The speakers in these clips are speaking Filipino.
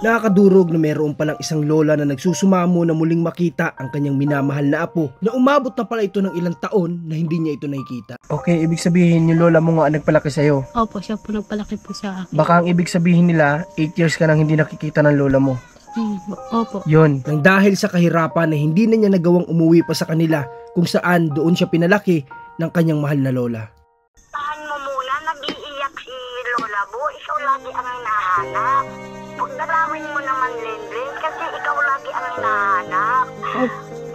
Nakakadurog na mayroon palang isang lola na nagsusumamo na muling makita ang kanyang minamahal na apo na umabot na pala ito ng ilang taon na hindi niya ito nakikita. Okay, ibig sabihin yung lola mo nga nagpalaki sa'yo. Opo, siya po nagpalaki po sa akin. Baka ang ibig sabihin nila, 8 years ka nang hindi nakikita ng lola mo. Opo. Yun, nang dahil sa kahirapan na hindi na niya nagawang umuwi pa sa kanila kung saan doon siya pinalaki ng kanyang mahal na lola. Tahan mo muna, nag-iiyak si lola mo. Ikaw lagi ang hinahanap. Dalawin mo naman, Lenlen, kasi ikaw lagi ang hinahanap.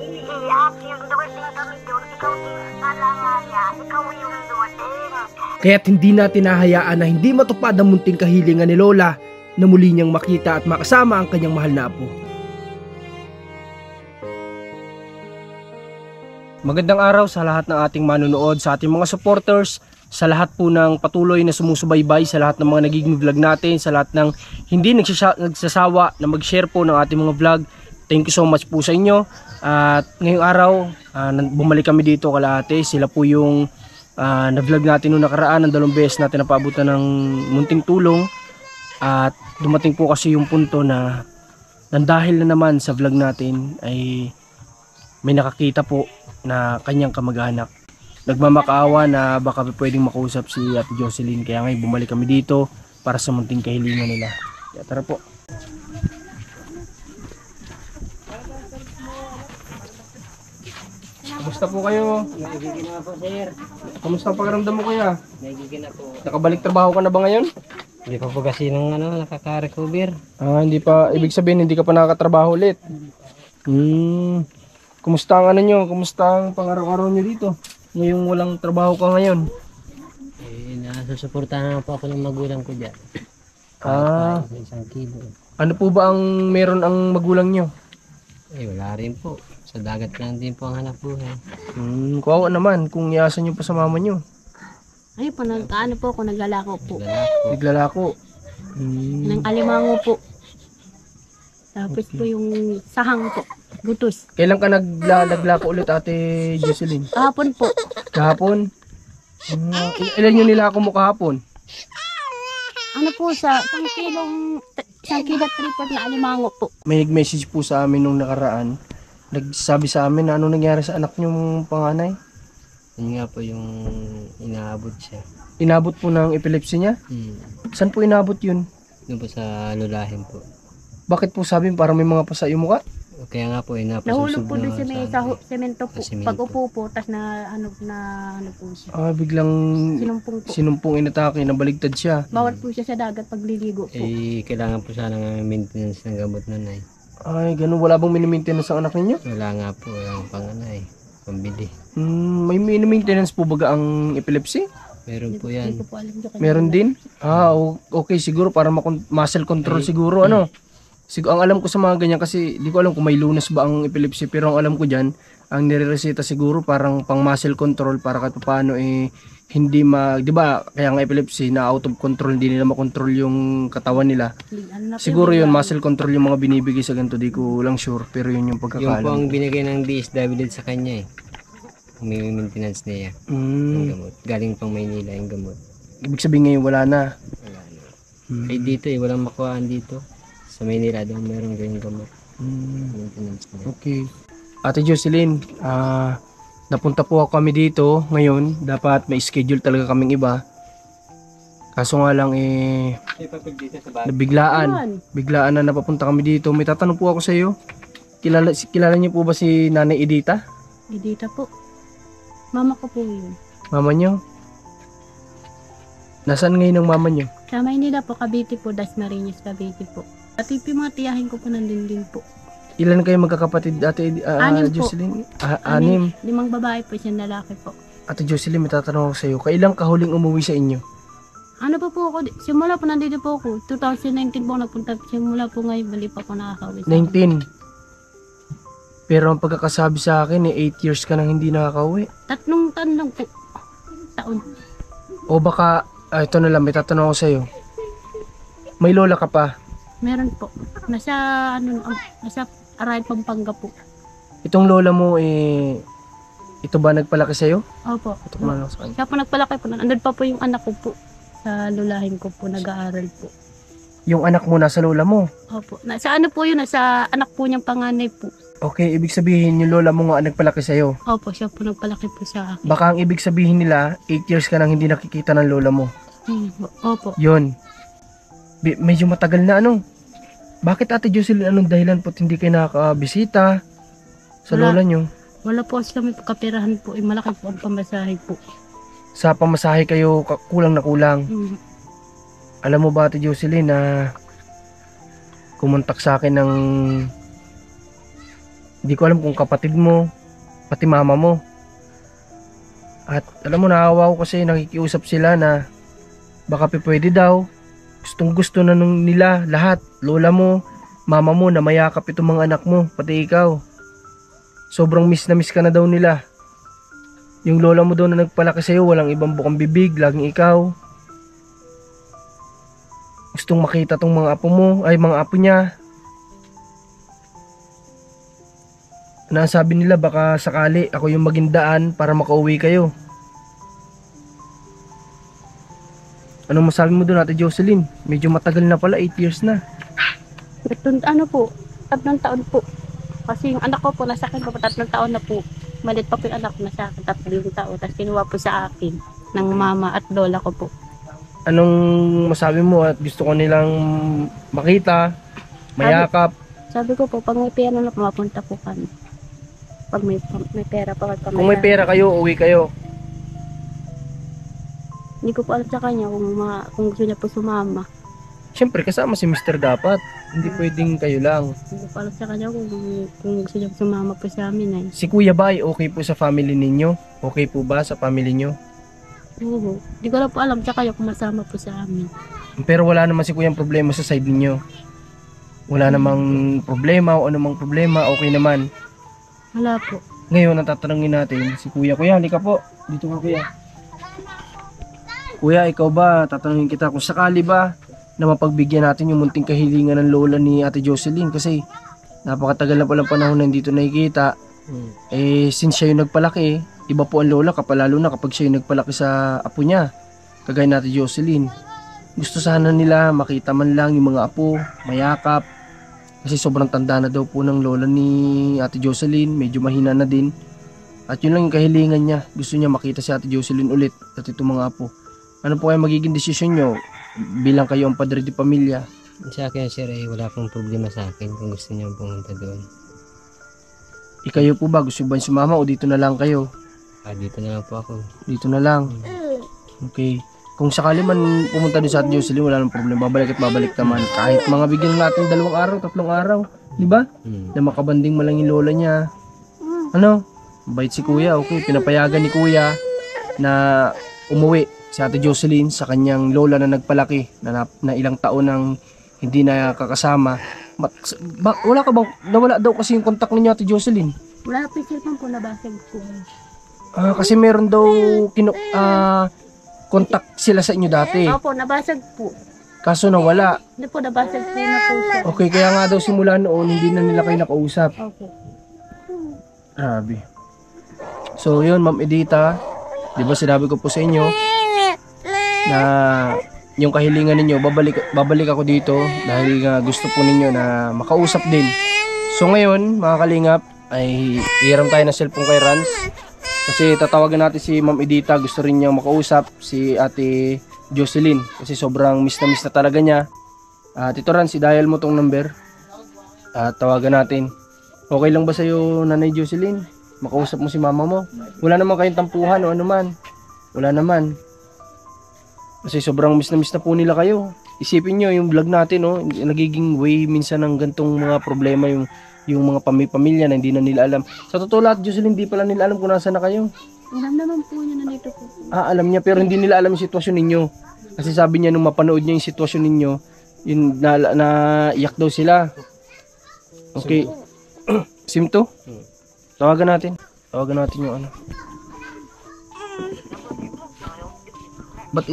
Iiyak, yung duwating kami doon, ikaw din kalangan niya, ikaw yung duwating. Kaya't hindi natin nahayaan na hindi matupad ang munting kahilingan ni lola na muli niyang makita at makasama ang kanyang mahal na apo. Magandang araw sa lahat ng ating manonood, sa ating mga supporters, sa lahat po ng patuloy na sumusubaybay, sa lahat ng mga nagiging vlog natin, sa lahat ng hindi nagsasawa na mag-share po ng ating mga vlog. Thank you so much po sa inyo. At ngayong araw, bumalik kami dito kala ate. Sila po yung na-vlog natin noong nakaraan, ng 2 beses natin napaabutan ng munting tulong. At dumating po kasi yung punto na dahil na naman sa vlog natin ay may nakakita po na kanyang kamag-anak. Nagmamakaawa na baka pwedeng makausap si Ate Jocelyn, kaya ngayon bumalik kami dito para sa munting kahilingan nila. Kaya tara po. Kamusta po kayo? Nagiging na po, sir. Kamusta ang pakiramdam mo kuya? Nagiging na po. Nakabalik trabaho ka na ba ngayon? Hindi pa po kasi nung nakaka-recover. Hindi pa, ibig sabihin hindi ka pa nakakatrabaho ulit. Kumusta ang nyo? Kumusta ang pang-araw-araw nyo dito? Ngayong walang trabaho ka ngayon. Nasusuportahan na po ako ng magulang ko dyan. Isang kilo. Ano po ba ang meron ang magulang nyo? Wala rin po. Sa dagat lang din po ang hanap buhay. Kawawa naman kung iasan nyo pa sa mama nyo. Ay po, nagkaano po ako, naglalako po. Naglalako. Nang alimango po. Tapos po yung sahang po, butos. Kailan ka naglako ulit Ate Jocelyn? Kahapon po. Kahapon? Ilan nyo nilako mo kahapon? Ano po sa isang kilo tripod na alimango po. May nag-message po sa amin nung nakaraan. Nagsabi sa amin na ano nangyari sa anak nyong panganay. Yun nga po yung inaabot siya. Inabot po ng epilepsy niya? Saan po inabot yun? Doon po sa lulahin po. Bakit po sabi parang may mga pasa yung mukha? Kaya nga po Nahulog po doon sa may semento po. semento. Pag upo po, tas na ano po siya. Biglang Sinumpong po. sinumpong inatake, nabaligtad siya. Bawal po siya sa dagat pag liligo po. Kailangan po sana ng maintenance ng gamot nun ay. Ay, ganun. Wala bang mini-maintenance ang anak ninyo? Wala nga po. Walang panganay. Pambili. May mini-maintenance po baga ang epilepsy? Meron po yan. Hindi ko po alam dyan. Meron din? Okay. Siguro para muscle control siguro. Ano? Ang alam ko sa mga ganyan kasi di ko alam kung may lunas ba ang epilepsy, pero ang alam ko dyan, ang nirereseta siguro parang pang muscle control para kahit paano hindi di ba kaya ang epilepsy na out of control, hindi nila makontrol yung katawan nila. Siguro yun, muscle control yung mga binibigay sa ganito, di ko lang sure, pero yun yung pagkakaalam. Yung po ang binigay ng DSWD sa kanya may maintenance niya. Yung gamot. Galing pang Maynila yung gamot. Ibig sabihin ngayon wala na. Wala na. Dito walang makuhaan dito. Sa Maynila daw meron ganyang gamot. Maintenance niya. Okay. Ate Jocelyn, napunta po ako kami dito ngayon. Dapat may schedule talaga kaming iba. Kaso nga lang biglaan na napapunta kami dito. May tatanong po ako sa iyo. Kilala niyo po ba si Nanay Edita? Edita po. Mama ko po yun. Mama niyo? Nasaan ngayon ang mama niyo? Sa Maynila po, Cavite po, Dasmariñas, Cavite po. At yung mga tiyahin ko po nandun din po. Ilan kayo magkakapatid, Ate Anim po. Jocelyn? 6. 5 babae po, isang lalaki po. Ate Jocelyn, may tatanong ako sa iyo. Kailan ka huling umuwi sa inyo? Ano pa po ako? Simula po nandito po ako. 2019 po nagpunta. Simula po ngayon, bali pa ako nakakawin. 19. Pero ang pagkakasabi sa akin, 8 years ka nang hindi nakakauwi. 3 taon po. Taon. O baka, ito na lang, may tatanong ako sa iyo. May lola ka pa? Meron po. Nasa Aray, Pampanga po. Itong lola mo, ito ba nagpalaki sa'yo? Opo. Ito kumalaki sa kanya. Siya po nagpalaki po. Andun pa po yung anak ko po. Sa lulahin ko po, nag-aaral po. Yung anak mo nasa lola mo. Opo. Nasa ano po yun, nasa anak po niyang panganay po. Okay, ibig sabihin yung lola mo nga ang nagpalaki sa'yo. Opo, siya po nagpalaki po sa akin. Baka ang ibig sabihin nila, 8 years ka nang hindi nakikita ng lola mo. Opo. Yun. Medyo matagal na ano. Bakit Ate Jocelyn, anong dahilan po't hindi kayo nakakabisita sa Wala. lola nyo? Wala po kasi kami kapirahan po. Malaki po ang pamasahe po. Sa pamasahe kayo kulang na kulang. Alam mo ba Ate Jocelyn na kumontak sa akin ng hindi ko alam kung kapatid mo, pati mama mo. At alam mo, naawa ko kasi nakikiusap sila na baka pwede daw. Gustong gusto na nung nila lahat. Lola mo, mama mo na mayakap itong mga anak mo, pati ikaw. Sobrang miss na miss ka na daw nila. Yung lola mo daw na nagpalaki sa'yo, walang ibang bukang bibig, laging ikaw. Gustong makita tong mga apo mo, ay mga apo niya. Nasabi nila baka sakali ako yung maging daan para makauwi kayo. Anong masabi mo doon Ate Jocelyn? Medyo matagal na pala, 8 years na. Ano po, 3 taon po. Kasi yung anak ko po, nasa akin po, 3 taon na po. Malit pa po yung anak ko, nasa akin, 3 taon. Tapos kinuha po sa akin ng mama at lola ko po. Anong masabi mo at gusto ko nilang makita, mayakap? Sabi ko po, pag may pera na mapunta po kami. Pag may pera pa kami. Kung may pera kayo, uwi kayo. Hindi ko po alam sa kanya kung gusto niya po sumama. Siyempre, kasama si Mr. dapat. Hindi pwedeng kayo lang. Hindi ko po alam sa kanya kung gusto niya sumama po sa amin ay. Si Kuya ba ay okay po sa family ninyo? Okay po ba sa family nyo? Oo. Hindi ko lang po alam sa kanya kung masama po sa amin. Pero wala naman si Kuya problema sa side ninyo. Wala namang problema o anumang problema, okay naman. Wala po. Ngayon, natatanungin natin si Kuya. Kuya, halika po. Dito ka, Kuya. Kuya, ikaw ba, tatanungin kita kung sakali ba na mapagbigyan natin yung munting kahilingan ng lola ni Ate Jocelyn kasi napakatagal na palang panahon na dito nakikita. Since siya yung nagpalaki, iba po ang lola kapag lalo na kapag siya yung nagpalaki sa apo niya, kagaya ni Ate Jocelyn. Gusto sana nila makita man lang yung mga apo, mayakap. Kasi sobrang tanda na daw po ng lola ni Ate Jocelyn, medyo mahina na din. At yun lang yung kahilingan niya, gusto niya makita si Ate Jocelyn ulit at itong mga apo. Ano po kaya magiging desisyon nyo bilang kayo ang padre de pamilya? Sa akin sir ay wala pong problema sa akin kung gusto niyo pumunta doon. Ikayo po ba, gusto ba yung sumama o dito na lang kayo? Dito na lang po ako. Dito na lang. Okay. Kung sakali man pumunta din sa Ate Jocelyn, wala nang problema. Babalik at babalik naman. Kahit mga bigyan natin 2 araw, 3 araw. Di ba? Na makabanding mo lang yung lola niya. Ano? Bait si Kuya. Okay. Pinapayagan ni Kuya na umuwi si Ate Jocelyn sa kanyang lola na nagpalaki. Na ilang taon nang hindi na kakasama. Wala ka bang, nawala daw kasi yung kontak ninyo Ate Jocelyn? Wala po yung cellphone po, nabasag po. Kasi meron daw kontak sila sa inyo dati. Opo, nabasag po. Kaso nawala. Hindi po, nabasag po na po siya. Okay, kaya nga daw simula noon hindi na nila kayo nakausap. Opo. Grabe. So yun, Ma'am Edita, di ba sinabi ko po sa inyo na yung kahilingan ninyo, babalik ako dito dahil nga gusto po ninyo na makausap din. So ngayon, mga kalingap, ay hiram tayo ng cellphone kay Rans. Kasi tatawagan natin si Ma'am Edita, gusto rin niyang makausap si Ate Jocelyn kasi sobrang miss na talaga niya. At ito Rans, i-dial mo tong number at tawagan natin. Okay lang ba sa'yo Nanay Jocelyn? Makausap mo si mama mo? Wala naman kayong tampuhan o anuman. Wala naman. Kasi sobrang miss na po nila kayo. Isipin nyo yung vlog natin, no? Nagiging way minsan ng gantong mga problema yung mga pamilya na hindi na nila alam. Sa totoo lahat, Jocelyn, hindi pala nila alam kung nasa na kayo. Alam naman po niya na dito po. Alam niya pero hindi nila alam yung sitwasyon ninyo. Kasi sabi niya nung mapanood niya yung sitwasyon ninyo, yun na iyak daw sila. Okay. SIM to? Tawagan natin yung ano. But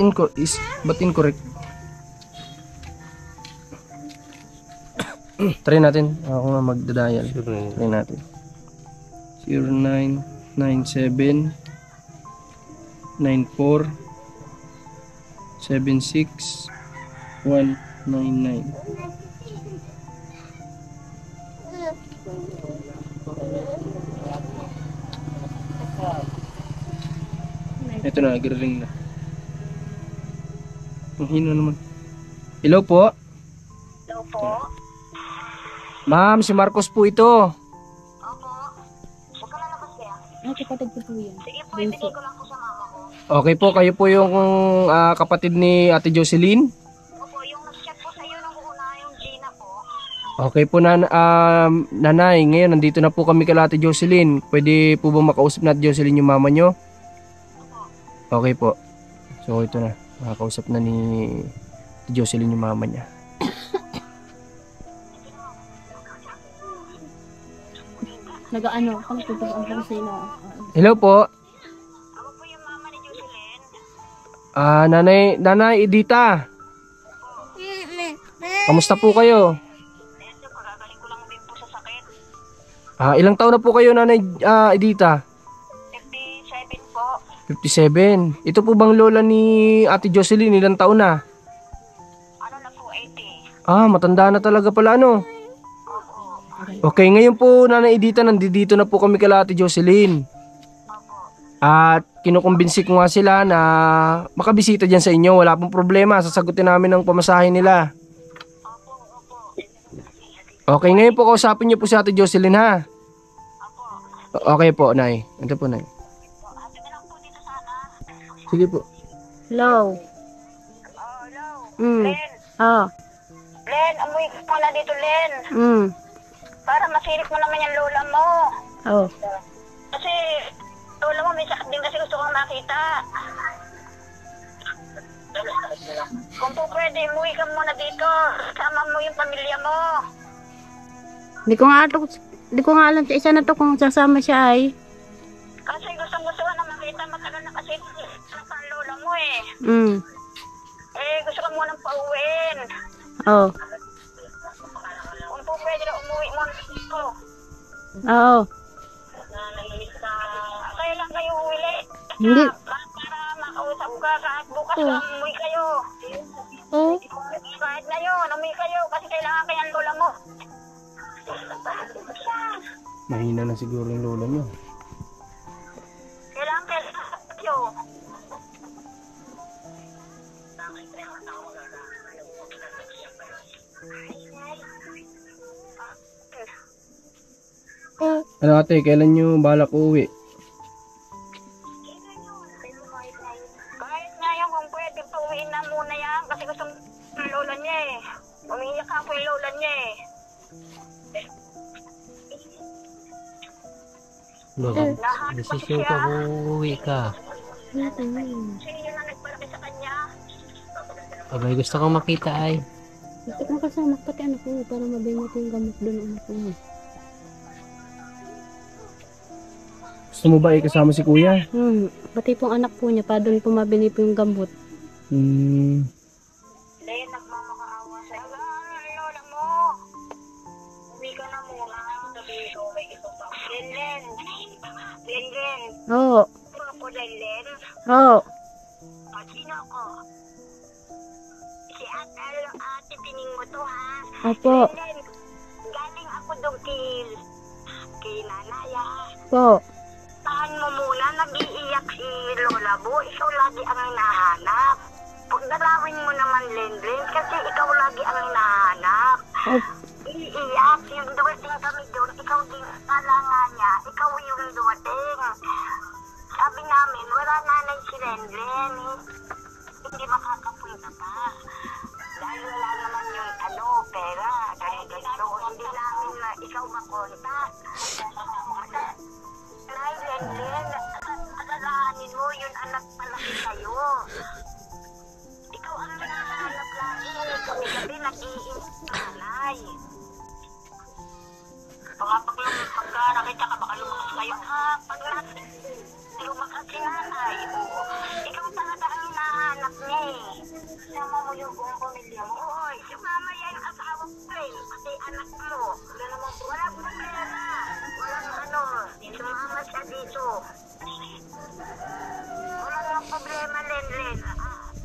incorrect. Try natin. Ako nga magdadial. Try natin. 0997 94 76 1 99. Ito na, nagre-ring na. Ang hino naman. Hello po. Hello po. Ma'am, si Marcos po ito. Opo. Huwag ka lalabas kaya. Ay, kapatid ko po yan. Sige po, ibigay ko lang po sa mama ko. Okay po, kayo po yung kapatid ni Ate Jocelyn. Opo, yung nag-chat po sa'yo nung una, yung Gina po. Okay po nanay, ngayon nandito na po kami kay Ate Jocelyn. Pwede po ba makausap na Ate Jocelyn yung mama nyo? Okay po. So ito na, makakausap na ni Ate Jocelyn yung mama niya. Nag-ano, kung tutup ang lang sa'yo. Hello po. Ako po yung mama ni Jocelyn. Nanay Edita. Kamusta po kayo? Ayan po, pagagaling ko lang din po sa sakit. Ilang taon na po kayo, Nanay Edita? 57 po. 57. Ito po bang lola ni Ate Jocelyn, ilang taon na? Ano na po, 80. Matanda na talaga pala ano. Opo. Okay, ngayon po Nanay Edita, nandito na po kami kay Ate Jocelyn. Opo. At kinukumbinsi ko nga sila na makabisita dyan sa inyo. Wala pong problema, sasagutin namin ang pamasahe nila. Opo, opo. Okay, ngayon po kausapin niyo po si Ate Jocelyn ha. Opo. Okay po, Nay. Ito po, Nay. Ate na lang po dito sana. Sige po. Hello. Oh, hello. Mm. Len. Oh. Len, amoy ka pala dito, Len. Mm. Para masilip mo naman yung lola mo. Oh. Kasi, lola mo may sakit din kasi gusto kong makita. Kung po pwede, umuwi ka muna dito. Sama mo yung pamilya mo. Di ko nga alam sa isa na to kung sasama siya ay. Kasi gusto na makita. Matagal na kasi ang lola mo eh. Mm. Eh, gusto ko munang pauwiin. Oh. Kung po pwede na umuwi mo dito. Oo. Kaya lang kayo uwi. Hindi. Para makausap ka kahit bukas lang umuwi kayo. Oh. Kahit ngayon, umuwi kayo kasi kailangan kayo ang lola mo. Mahina na siguro yung lola niyo. Kailangan kayo. Ano ate, kailan nyo balak uuwi? Kahit ngayon kung pwede, pauwiin na muna yan kasi gusto ng lola niya eh. Umiiyak ka po yung lola niya eh. Lola, desisyon ka kung uuwi ka. Sino na nagpalaki sa kanya? Abay, gusto kong makita ay. Gusto kong kasama pati anak ko para mabingot yung gamot doon anak ko. Gusto mo ba ikasama si kuya? Pati pong anak po niya pa doon pumabili po yung gamot. Len, nagmamakaawa sa'yo. Ang lola mo. Uwi ka na muna. Sabi ko, may ito pa. Len. Oo. Mga po, Len. Oo. O, sino ko? Si ate tining mo to, ha? Opo. Len, galing ako doon kay nanay, ha? Po. Tahan mo muna, nag-iiyak si Lola Bo. Ikaw lagi ang hinahanap. Pagdalawin mo naman, Len, kasi ikaw lagi ang hinahanap. Iiyak, yung dumating kami doon, ikaw din kala nga niya, ikaw yung dumating. Sabi namin, wala nanay si Len, hindi makakapunta pa. Dahil wala naman yung pera, ganito, hindi namin na ikaw makontak. Nay, Len, alalahanin mo, yun anak palaki kayo. Ikaw ang hinahanap lagi, kami-gabi nag-iinit nanay. Pagka nakita ka, baka lumakas kayo, ha? Pag lumakas si nanay, ikaw talaga ang hinahanap niya eh. Sama mo yung buong pamilya mo. Oy, sumama yan ang asawa ko eh, pati anak mo. Wala problema. Walang sumama siya dito. Walang problema, Len.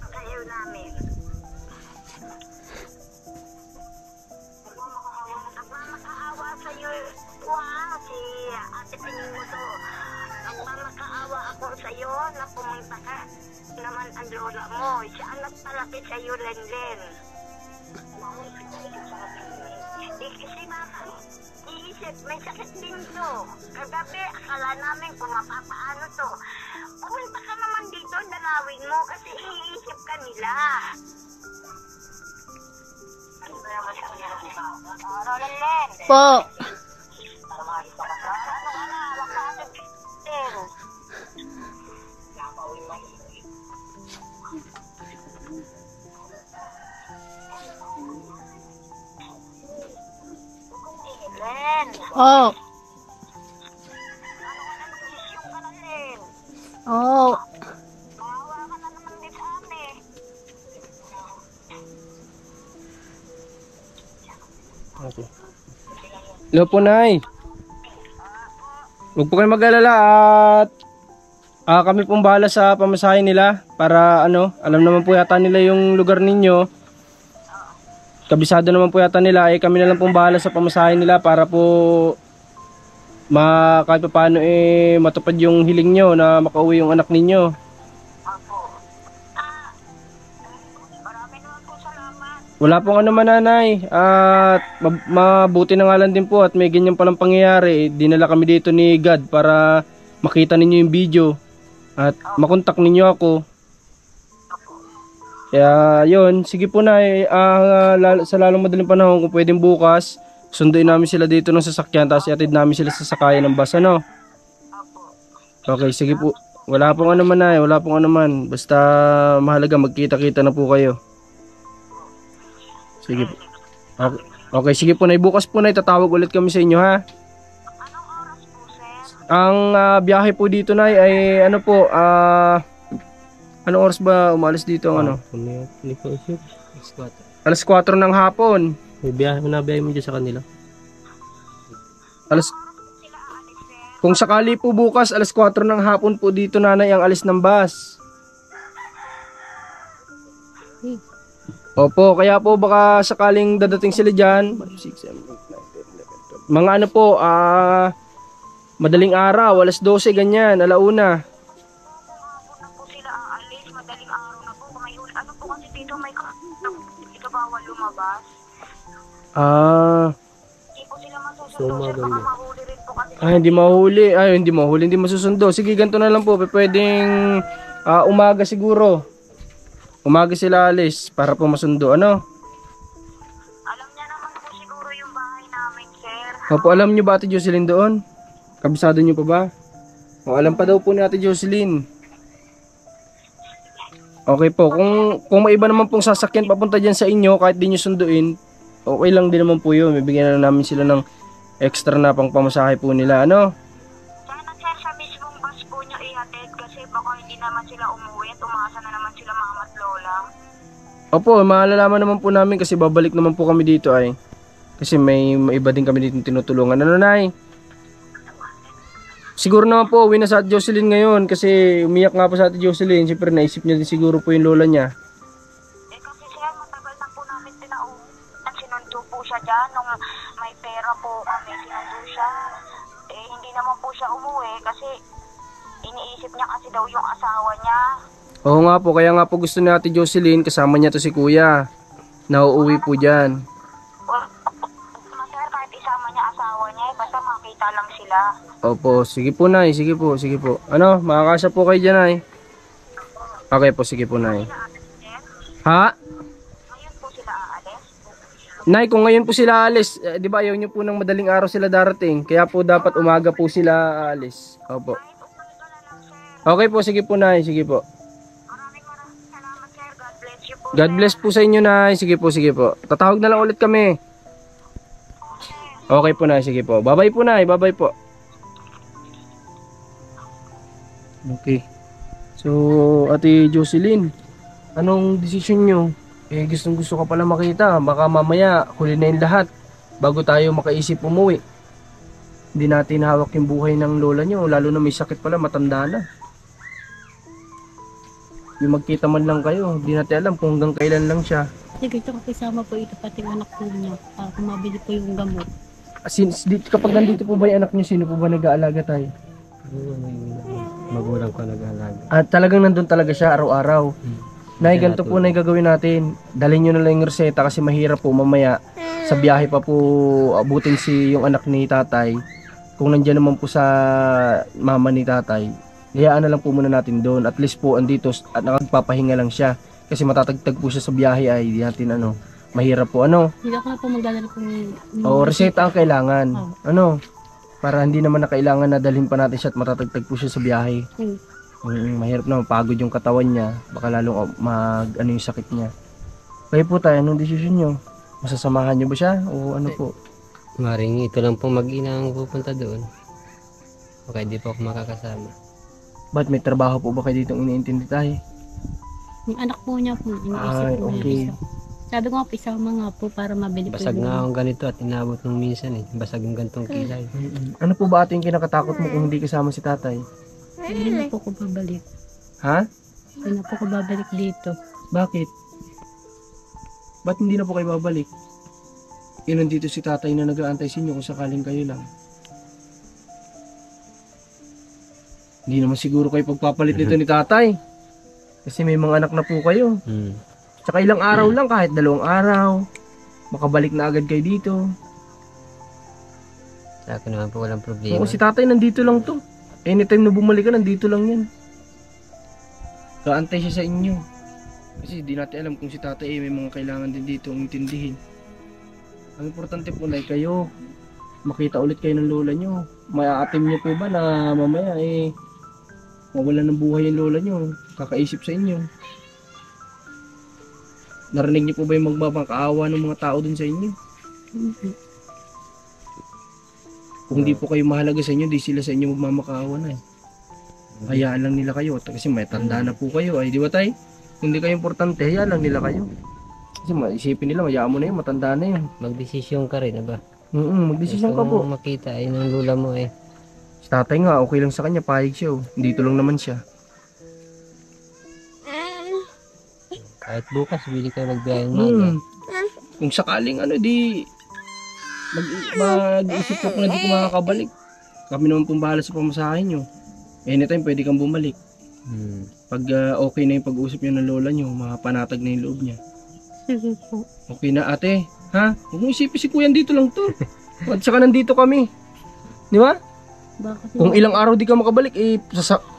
Kayo namin. na pumunta ka naman ang lola mo. Siya ang nagpalaki sa'yo, Lenlen. Kasi baka iisip, may sakit din to. Kagabi, akala namin kung mapapaano to. Pumunta ka naman dito, dalawin mo kasi iisip ka nila. Lenlen. Po. Len, Oh. issue ka na, Len. Oh. Maawa ka na naman din sa amin. Okay. Hello po, Nay. Huwag po kayo mag-alala at kami pong bahala sa pamasahe nila para alam naman po yata nila yung lugar ninyo. Kabisado naman po yata nila, kami na lang pong bahala sa pamasahe nila para po kahit pa paano matupad yung hiling nyo na makauwi yung anak ninyo. Marami naman po salamat. Wala pong nanay at mabuti na nga lang din po at may ganyan palang pangyayari. Dinala kami dito ni God para makita ninyo yung video at makontak ninyo ako. Kaya yun, sige po na sa lalong madaling panahon kung pwedeng bukas, sunduin namin sila dito ng sasakyan tapos iatid namin sila sa sakayan ng bus, ano? Okay, sige po. Wala pong wala pong basta mahalaga magkita-kita na po kayo. Sige po. Okay, okay sige po na bukas po na itatawag ulit kami sa inyo, ha? Anong oras po, sir? Ang biyahe po dito na ay anong oras ba umalis dito ang Alas 4 ng hapon. May biyahe mo dyan sa kanila. Kung sakali po bukas alas 4 ng hapon po dito nanay ang alis ng bus. Opo, kaya po baka sakaling dadating sila dyan. 5, 6, 7, 8, 9, 10, 11, 12. Mga madaling araw, alas 12 ganyan, alauna. Bawal lumabas. Hindi po sila masusundo, sir. Baka mahuli rin po kasi. Hindi mahuli. Hindi mahuli, hindi masusundo. Sige, ganito na lang po. Pwedeng umaga siguro. Umaga sila alis para po masundo. Ano? Alam niya naman po siguro yung bahay namin, sir. Opo, alam niyo ba Ate Jocelyn doon? Kabisado niyo pa ba? O, alam pa daw po ni Ate Jocelyn. Okay po, kung may iba naman pong sasakyan papunta dyan sa inyo, kahit di nyo sunduin, okay lang din naman po yun. Bibigyan na namin sila ng extra na pang pamasahe po nila, ano? Sana, sir, sa mismong bus po nyo ihatid kasi baka hindi naman sila umuwi at umasa na naman sila mama at lola. Opo, malalaman naman po namin kasi babalik naman po kami dito ay. Kasi may iba din kami dito tinutulungan. Ano, Nay? Siguro naman po, uwi na sa Ate Jocelyn ngayon kasi umiyak nga po sa Ate Jocelyn. Siyempre naisip niya din siguro po yung lola niya. Kasi sir, matagal na po namin sinundo po siya dyan nung may pera po kami, sinundo siya. Hindi naman po siya umuwi kasi iniisip niya kasi daw yung asawa niya. Oo nga po, kaya nga po gusto ni Ate Jocelyn, kasama niya to si Kuya. Nauuwi po dyan. Sir, kahit isama niya asawa niya, basta makita lang sila. Opo, sige po Nay, sige po, sige po. Ano, makakasya po kayo dyan Nay. Okay po, sige po Nay. Ha? Ngayon po sila aalis? Nay, kung ngayon po sila aalis, di ba ayaw nyo po ng madaling araw sila darating. Kaya po dapat umaga po sila aalis. Opo. Okay po, sige po Nay, sige po. Maraming salamat, sir. God bless you po. God bless po sa inyo Nay, sige po. Tatawag na lang ulit kami. Okay po Nay, sige po. Bye-bye po Nay, bye-bye po. Okay. So, Ate Jocelyn, anong desisyon nyo? Gustong gusto ka pala makita. Baka mamaya huli na yung lahat bago tayo makaisip umuwi. Hindi natin hawak yung buhay ng lola nyo. Lalo na may sakit pala, matanda na. Yung magkita man lang kayo, hindi natin alam kung hanggang kailan lang siya. Sige, ito kasama po ito pati anak po niya para kumabili po yung gamot. Kapag nandito po ba yung anak nyo, sino po ba nag-aalaga tayo? Magulang ko nag-alaga. At talagang nandun talaga siya araw-araw. Nay, ganito po na yung gagawin natin. Dalhin nyo na lang yung reseta kasi mahirap po mamaya sa biyahe pa po abutin si yung anak ni tatay. Kung nandiyan naman po sa mama ni tatay, hayaan na lang po muna natin doon. At least po andito at nakagpapahinga lang siya. Kasi matatagtag po siya sa biyahe ay di natin mahirap po Hindi ako na po magdadala po o reseta ang kailangan. Oh. Para hindi naman na kailangan na dalhin pa natin siya at matatagtag po siya sa biyahe. Mahirap na mapagod yung katawan niya. Baka lalong yung sakit niya. Kaya po tayo, anong desisyon nyo? Masasamahan nyo ba siya? O ano po? Maring ito lang po mag-ina ang pupunta doon. Okay, di po ako makakasama. Ba't may trabaho po ba kayo dito iniintindi tayo? Yung anak po niya po, iniisip Ay, po okay. niya isa. Sabi ko nga po, isama nga po para mabili po Basag yung- nga akong ganito at inabot nung minsan eh. Basag yung gantong kilay. Ano po ba ating kinakatakot mo kung hindi kasama si tatay? Hindi na po ko babalik. Ha? Hindi na po ko babalik dito. Bakit? Ba't hindi na po kayo babalik? Nandito si tatay na nag-aantay sa inyo kung sakaling kayo lang. Hindi naman siguro kayo pagpapalit nito ni tatay. Kasi may mga anak na po kayo. Tsaka ilang araw lang, kahit 2 araw. Makabalik na agad kayo dito. Sa akin naman po walang problema. Oo, si tatay nandito lang to. Anytime na bumalik ka, nandito lang yan. Kaantay siya sa inyo. Kasi di natin alam kung si tatay may mga kailangan din dito intindihin. Ang importante po na kayo, makita ulit kayo ng lola nyo. Maiaatim nyo po ba na mamaya mawala ng buhay yung lola nyo, kakaisip sa inyo. Narinig niyo po ba yung magmamangkaawa ng mga tao dun sa inyo? Kung di po kayo mahalaga sa inyo, di sila sa inyo magmamakaawa na eh. Hayaan lang nila kayo kasi may tanda na po kayo ay, di ba tay? Kung di kayo importante, hayaan lang nila kayo. Kasi maisipin nila, hayaan mo na yun, matanda na yun. Magdesisyon ka rin, ba? Magdesisyon ka po. Kung makita ay ng lula mo eh. Si tatay nga, okay lang sa kanya, pahig siya. Dito lang naman siya. Kahit bukas, bili ka magbiyayang maga. Kung sakaling mag-isip ko kung hindi ko makakabalik. Kami naman pong bahala sa pamasahin nyo. Anytime pwede kang bumalik. Pag okay na yung pag-uusap nyo ng lola nyo, mapanatag na yung loob niya. Sige po. Okay na ate, ha? Huwag mo isipin si kuya dito lang to. At saka nandito kami. Di ba? Baka Kung ilang araw di ka makabalik,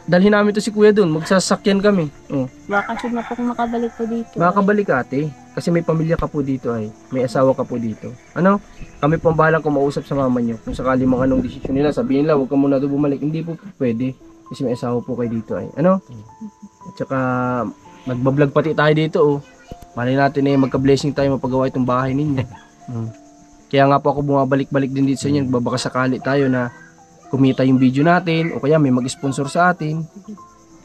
dalhin namin to si kuya doon. Magsasakyan kami. Oh. Baka na po kung makabalik po dito. Makakabalik ka ate. Kasi may pamilya ka po dito ay. May asawa ka po dito. Ano? Kami po ang bahalang kumausap sa mama nyo. Kung sakali mga anong desisyon nila, sabihin nila, huwag ka muna doon bumalik. Hindi po pwede. Kasi may asawa po kayo dito ay. Ano? At saka, magbablog pati tayo dito oh. Malay natin magka-blessing tayo mapagawa itong bahay ninyo. Kaya nga po ako bumabalik-balik din dito sa inyo. Nagbabaka sakali tayo na kumita yung video natin o kaya may mag-sponsor sa atin.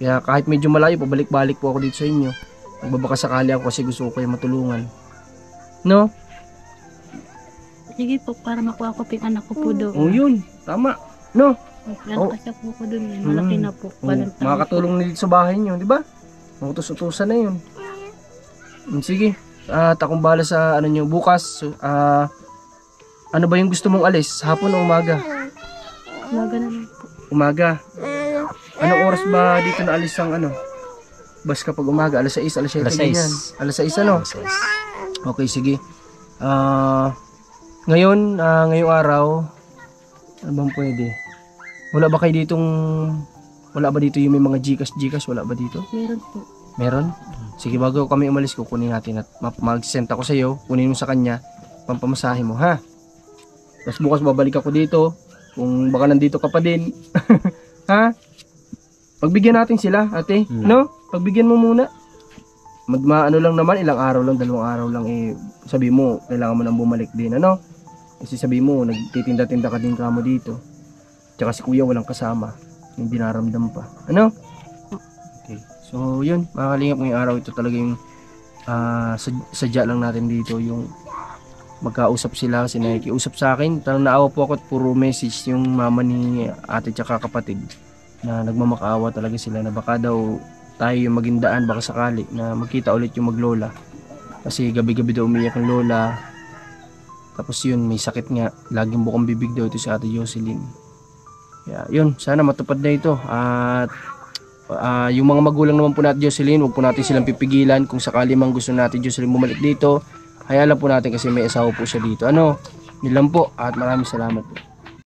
Kaya kahit medyo malayo, pabalik-balik po ako dito sa inyo. Nagbabaka sakali ako kasi gusto ko kayo matulungan. No? Sige po, para makuha ko yung anak ko po doon. Oh, yun. Tama. No? Ano kasi po ko doon. Malaki na po. Walang tao. Makakatulong na dito sa bahay nyo, di ba? Utos-utusan na yun. Sige. Akong bahala sa nyo bukas. Ano ba yung gusto mong alis? Hapon o umaga? Umaga na lang po. Umaga. Anong oras ba dito na alis ang bus kapag umaga? Alas 6, alas 7 Alas 6. ganyan. Alas 6 ano? Okay, sige. Ngayong araw, ano bang pwede? Wala ba dito yung may mga Gcash? Wala ba dito? Meron po. Meron? Sige, bago kami umalis, kukunin natin at mag-send ako sa iyo, kunin mo sa kanya, pampamasahe mo, ha? Tapos bukas babalik ako dito, kung baka nandito ka pa din. Ha? Pagbigyan natin sila, ate, no? Pagbigyan mo muna. Ano lang naman, ilang araw lang, 2 araw lang, sabi mo, kailangan mo nang bumalik din, ano? Kasi sabi mo, nagtitinda-tinda ka din kamo dito. Tsaka si kuya walang kasama, yung dinaramdam pa, ano? Okay. So, yun, mga kalingap, ngayong araw ito talaga yung sadya lang natin dito, yung magkausap sila, kasi nakikiusap sa akin. Talagang naawa po ako at puro message yung mama ni ate tsaka kapatid na nagmamakaawa talaga sila na baka daw tayo yung maging daan, baka sakali na magkita ulit yung maglola. Kasi gabi-gabi daw umiyak ang lola. Tapos yun, may sakit nga. Laging bukang bibig daw ito si ate Jocelyn. Kaya yun, sana matupad na ito. At yung mga magulang naman po natin, Jocelyn, huwag po natin silang pipigilan. Kung sakali mang gusto natin, Jocelyn, bumalik dito, hayaan lang po natin kasi may asawa po siya dito. Ano, yun lang po at maraming salamat po.